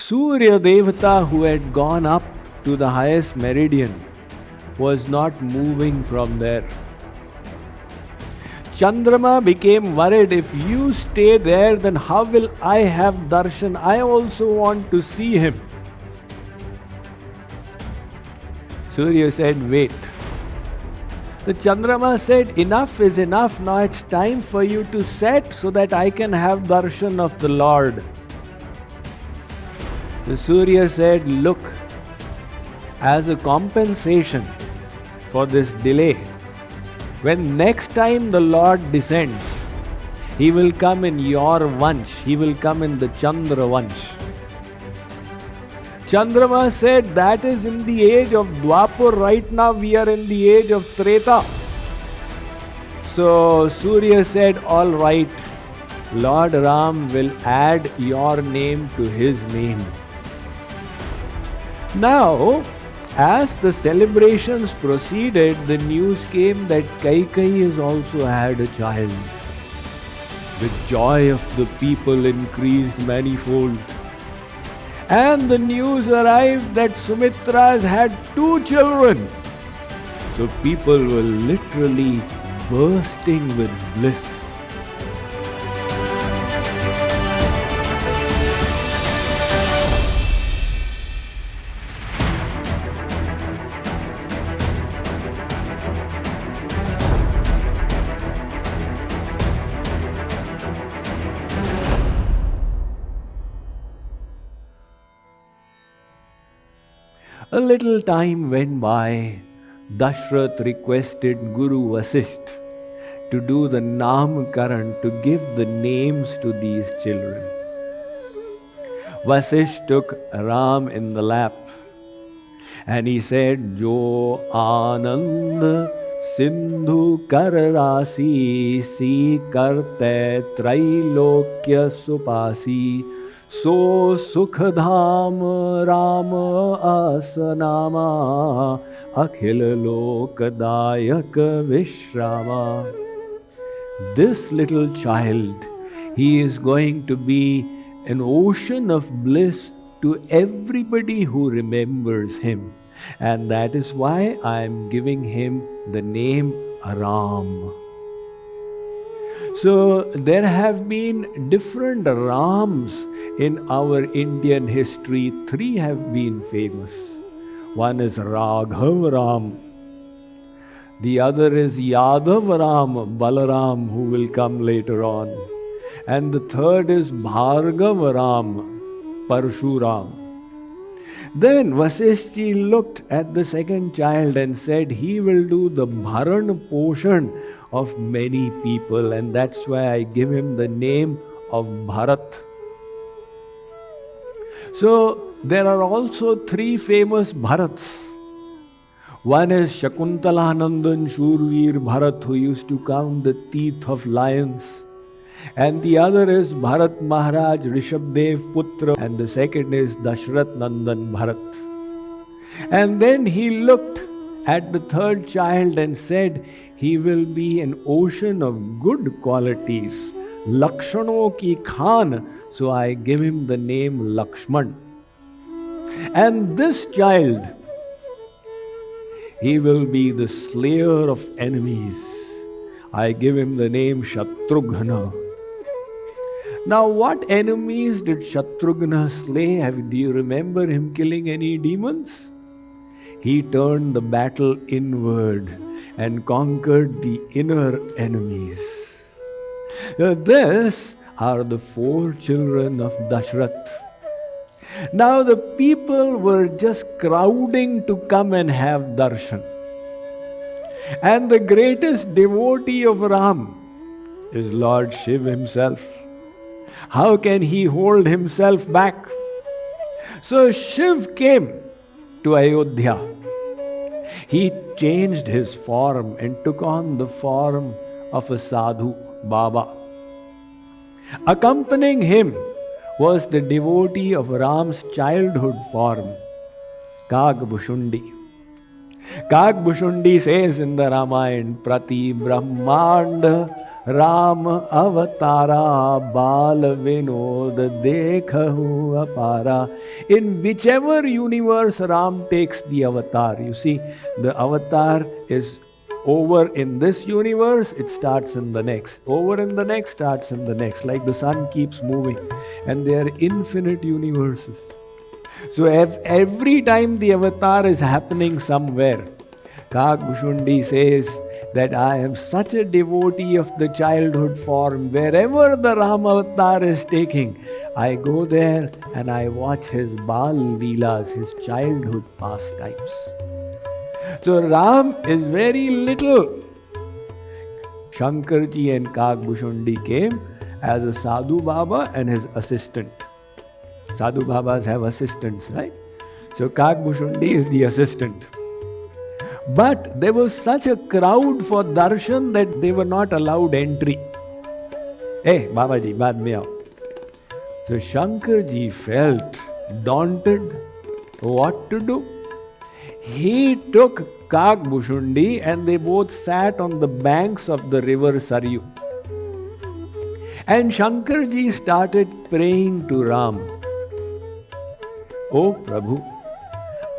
Surya Devata, who had gone up to the highest meridian, was not moving from there. Chandrama became worried, if you stay there, then how will I have darshan? I also want to see him. Surya said, wait. The Chandrama said, enough is enough. Now it's time for you to set so that I can have darshan of the Lord. The Surya said, look, as a compensation for this delay, when next time the Lord descends, He will come in your vansh. He will come in the Chandra vansh. Chandrama said, that is in the age of Dwapar. Right now we are in the age of Treta. So Surya said, all right, Lord Ram will add your name to his name. Now, as the celebrations proceeded, the news came that Kaikeyi has also had a child. The joy of the people increased manifold. And the news arrived that Sumitra has had 2 children. So people were literally bursting with bliss. A little time went by. Dashrath requested Guru Vasisht to do the Namkaran, to give the names to these children. Vasisht took Ram in the lap and he said, Jo Anand Sindhu Karrasi Si Karte Trailokya Supasi So Sukhadham Rama Asanama Akhil Lokadayak Vishrama. This little child, he is going to be an ocean of bliss to everybody who remembers him. And that is why I am giving him the name Ram. So there have been different Rams in our Indian history. 3 have been famous. One is Raghav Ram. The other is Yadav Ram, Balaram, who will come later on. And the third is Bhargav Ram, Parshuram. Then Vasishtji looked at the second child and said, he will do the Bharan Poshan of many people, and that's why I give him the name of Bharat. So there are also 3 famous Bharats. One is Shakuntalanandan Shurveer Bharat, who used to count the teeth of lions. And the other is Bharat Maharaj Rishabdev Putra, and the second is Dashrath Nandan Bharat. And then he looked at the third child and said, he will be an ocean of good qualities, Lakshano ki Khan, so I give him the name Lakshman. And this child, he will be the slayer of enemies. I give him the name Shatrughna. Now, what enemies did Shatrughna slay? Do you remember him killing any demons? He turned the battle inward and conquered the inner enemies. These are the 4 children of Dashrath. Now the people were just crowding to come and have darshan. And the greatest devotee of Ram is Lord Shiva himself. How can he hold himself back? So Shiv came to Ayodhya. He changed his form and took on the form of a sadhu, Baba. Accompanying him was the devotee of Ram's childhood form, Kagbhushundi. Kagbhushundi says in the Ramayana, Prati Brahmanda Ram avatara bal vinod dekhahu apara. In whichever universe Ram takes the avatar, you see, the avatar is over in this universe, it starts in the next. Over in the next, starts in the next. Like the sun keeps moving. And there are infinite universes. So every time the avatar is happening somewhere, Kagbhushundi says that I am such a devotee of the childhood form. Wherever the Ram avatar is taking, I go there and I watch his Bal Leelas, his childhood pastimes. So Ram is very little. Shankarji and Kagbhushundi came as a Sadhu Baba and his assistant. Sadhu Babas have assistants, right? So Kagbhushundi is the assistant. But there was such a crowd for darshan that they were not allowed entry. Hey, Babaji, baad mein aao. So Shankarji felt daunted. What to do? He took Kagbhushundi and they both sat on the banks of the river Saryu. And Shankarji started praying to Ram. Oh Prabhu,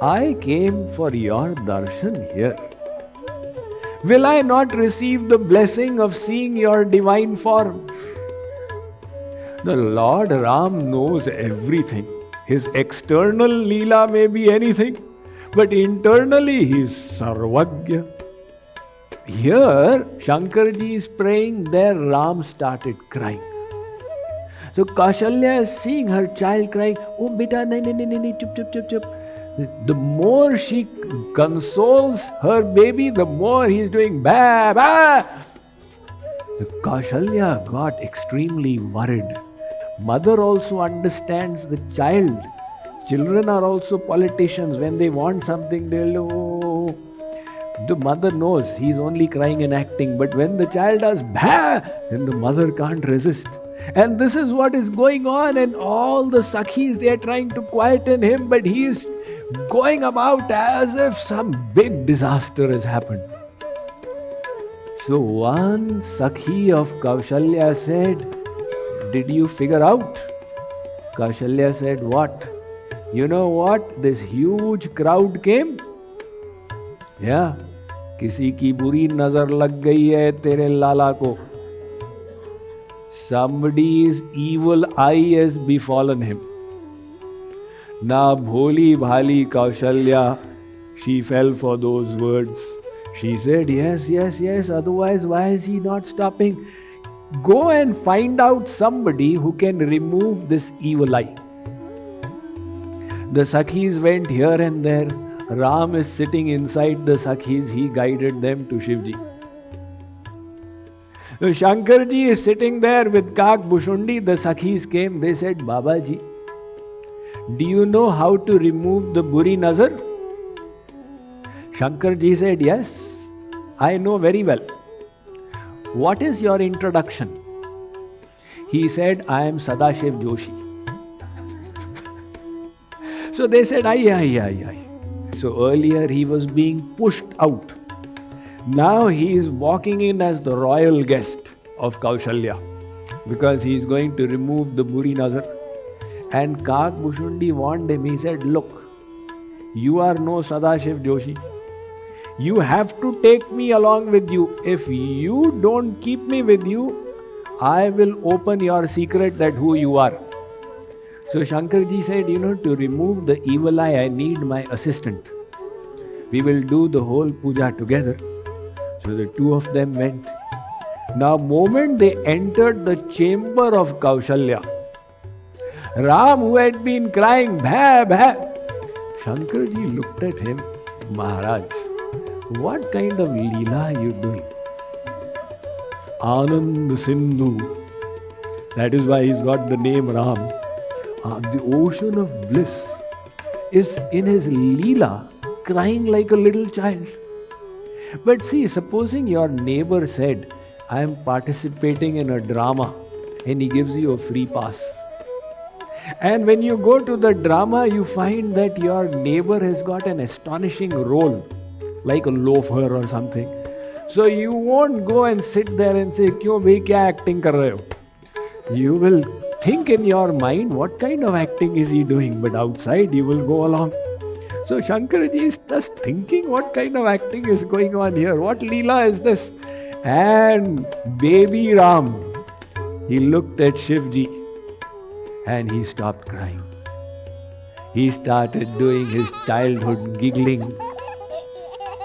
I came for your darshan here. Will I not receive the blessing of seeing your divine form? The Lord Ram knows everything. His external Leela may be anything, but internally he is Sarvagya. Here, Shankarji is praying, there Ram started crying. So Kaushalya is seeing her child crying, oh beta, nahi, chup. The more she consoles her baby, the more he is doing ba, ba. So Kaushalya got extremely worried. Mother also understands the child. Children are also politicians. When they want something, they'll, oh. The mother knows he's only crying and acting. But when the child does bah, then the mother can't resist. And this is what is going on. And all the sakhis, they are trying to quieten him. But he is going about as if some big disaster has happened. So one sakhi of Kaushalya said, did you figure out? Kaushalya said, what? You know what? This huge crowd came. Yeah. किसी की बुरी नजर लग गई है तेरे लाला को. Somebody's evil eye has befallen him. Now bholi bhali Kaushalya, she fell for those words. She said, yes, otherwise why is he not stopping? Go and find out somebody who can remove this evil eye. The Sakhis went here and there. Ram is sitting inside the Sakhis. He guided them to Shivji. So Shankarji is sitting there with Kagbhushundi. The Sakhis came. They said, Babaji, do you know how to remove the buri nazar? Shankarji said, yes, I know very well. What is your introduction? He said, I am Sadashiv Joshi. So they said, aye. So earlier he was being pushed out. Now he is walking in as the royal guest of Kaushalya because he is going to remove the buri nazar. And Kagbhushundi warned him. He said, look, you are no Sadashiv Joshi. You have to take me along with you. If you don't keep me with you, I will open your secret that who you are. So Shankarji said, to remove the evil eye, I need my assistant. We will do the whole puja together. So the two of them went. Now, moment they entered the chamber of Kaushalya, Ram, who had been crying, bha, bha, Shankarji looked at him, Maharaj, what kind of Leela are you doing? Anand Sindhu. That is why he's got the name Ram. The ocean of bliss is in his Leela, crying like a little child. But see, supposing your neighbor said, I am participating in a drama, and he gives you a free pass. And when you go to the drama, you find that your neighbor has got an astonishing role, like a loafer or something. So you won't go and sit there and say, "Kyun bhai, kya acting kar rahe ho?" You will think in your mind, what kind of acting is he doing? But outside, you will go along. So Shankarji is just thinking, what kind of acting is going on here? What Leela is this? And baby Ram, he looked at Shivji and he stopped crying. He started doing his childhood giggling.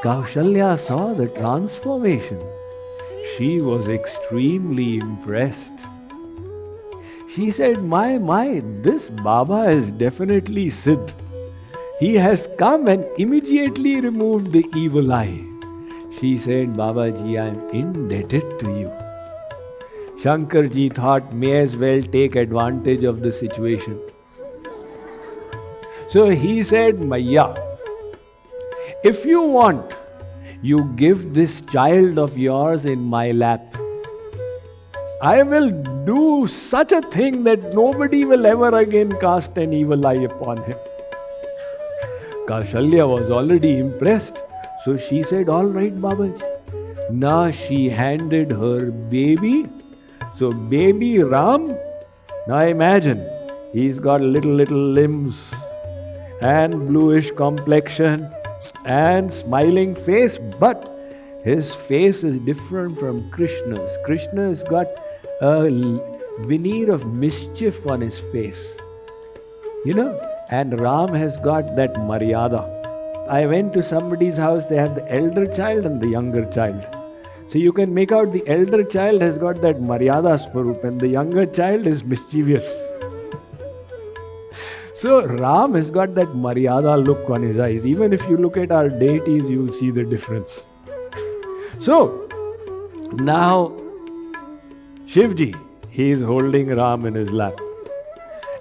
Kaushalya saw the transformation. She was extremely impressed. She said, my, this Baba is definitely Siddh. He has come and immediately removed the evil eye. She said, Babaji, I am indebted to you. Shankarji thought, may as well take advantage of the situation. So he said, Maiya, if you want, you give this child of yours in my lap. I will do such a thing that nobody will ever again cast an evil eye upon him. Kaushalya was already impressed. So she said, all right, Babaji. Now she handed her baby. So baby Ram, now imagine, he's got little limbs and bluish complexion and smiling face, but his face is different from Krishna's. Krishna has got a veneer of mischief on his face, and Ram has got that maryada. I went to somebody's house, they have the elder child and the younger child. So you can make out the elder child has got that maryada swarup and the younger child is mischievous. So Ram has got that maryada look on his eyes. Even if you look at our deities, you will see the difference. So now Shivji, he is holding Ram in his lap.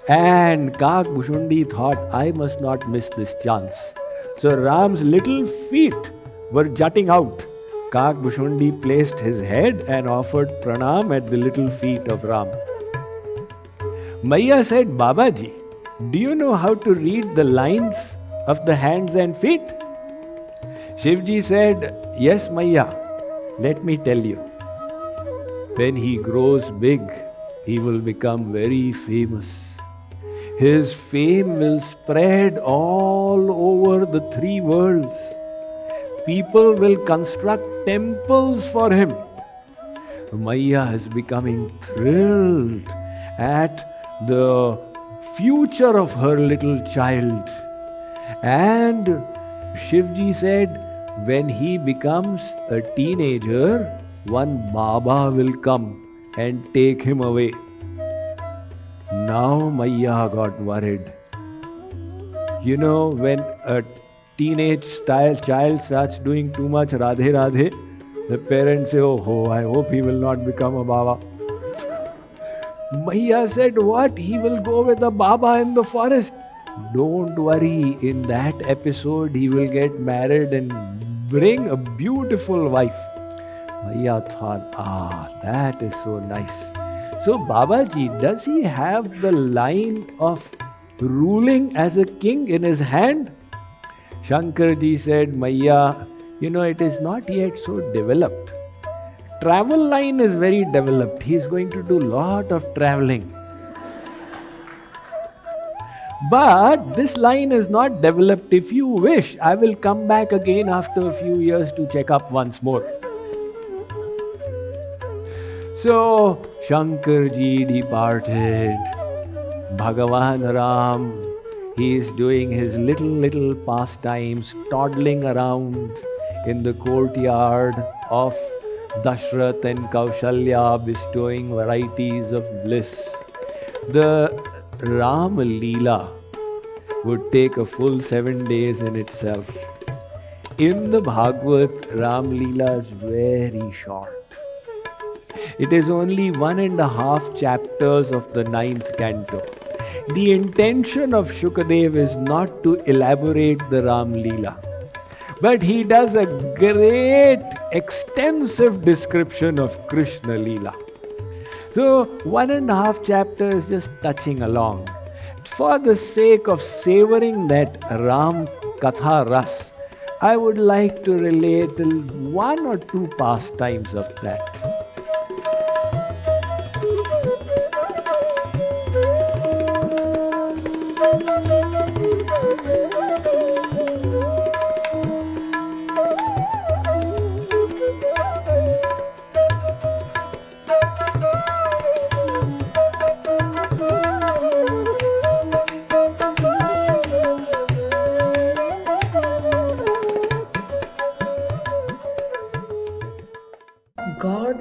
And Kak Bhushundi thought, I must not miss this chance. So Ram's little feet were jutting out. Kak Bhushundi placed his head and offered pranam at the little feet of Ram. Maiya said, Babaji, do you know how to read the lines of the hands and feet? Shivji said, yes, Maiya, let me tell you. When he grows big, he will become very famous. His fame will spread all over the 3 worlds. People will construct temples for him. Maiya is becoming thrilled at the future of her little child. And Shivji said, when he becomes a teenager, one Baba will come and take him away. Now Maiya got worried. When a teenage child starts doing too much Radhe Radhe, the parents say, oh, I hope he will not become a Baba. Maiya said, what? He will go with a Baba in the forest. Don't worry, in that episode he will get married and bring a beautiful wife. Maiya thought, that is so nice. So Babaji, does he have the line of ruling as a king in his hand? Shankarji said, Maiya, it is not yet so developed. Travel line is very developed. He is going to do lot of traveling. But this line is not developed. If you wish, I will come back again after a few years to check up once more. So Shankarji departed. Bhagavan Ram, he is doing his little pastimes, toddling around in the courtyard of Dashrath and Kaushalya, bestowing varieties of bliss. The Rama Leela would take a full 7 days in itself. In the Bhagavat, Ram Leela is very short. It is only 1.5 chapters of the 9th canto. The intention of Shukadev is not to elaborate the Ram Leela, but he does a great, extensive description of Krishna Leela. So 1.5 chapters just touching along. For the sake of savoring that Ram Katha Ras, I would like to relate one or two pastimes of that. God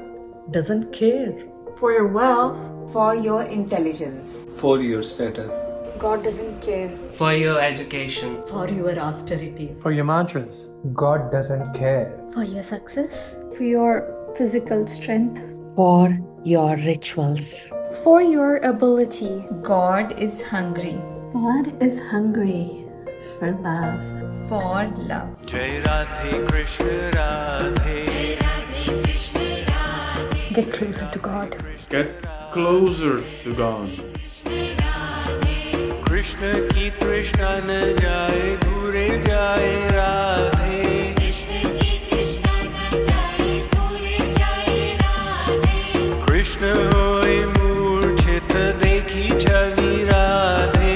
doesn't care for your wealth, for your intelligence, for your status. God doesn't care for your education, for your austerities, for your mantras. God doesn't care for your success, for your physical strength, for your rituals, for your ability. God is hungry. God is hungry for love. For love. Jai Radhe Krishna Radhe. Get closer to God. Get closer to God. Krishna ki Krishna na jaye, dure jaye Radhe. Krishna hoye moorchit dekhi chavi Radhe.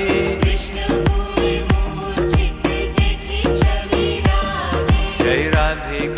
Jai Radhe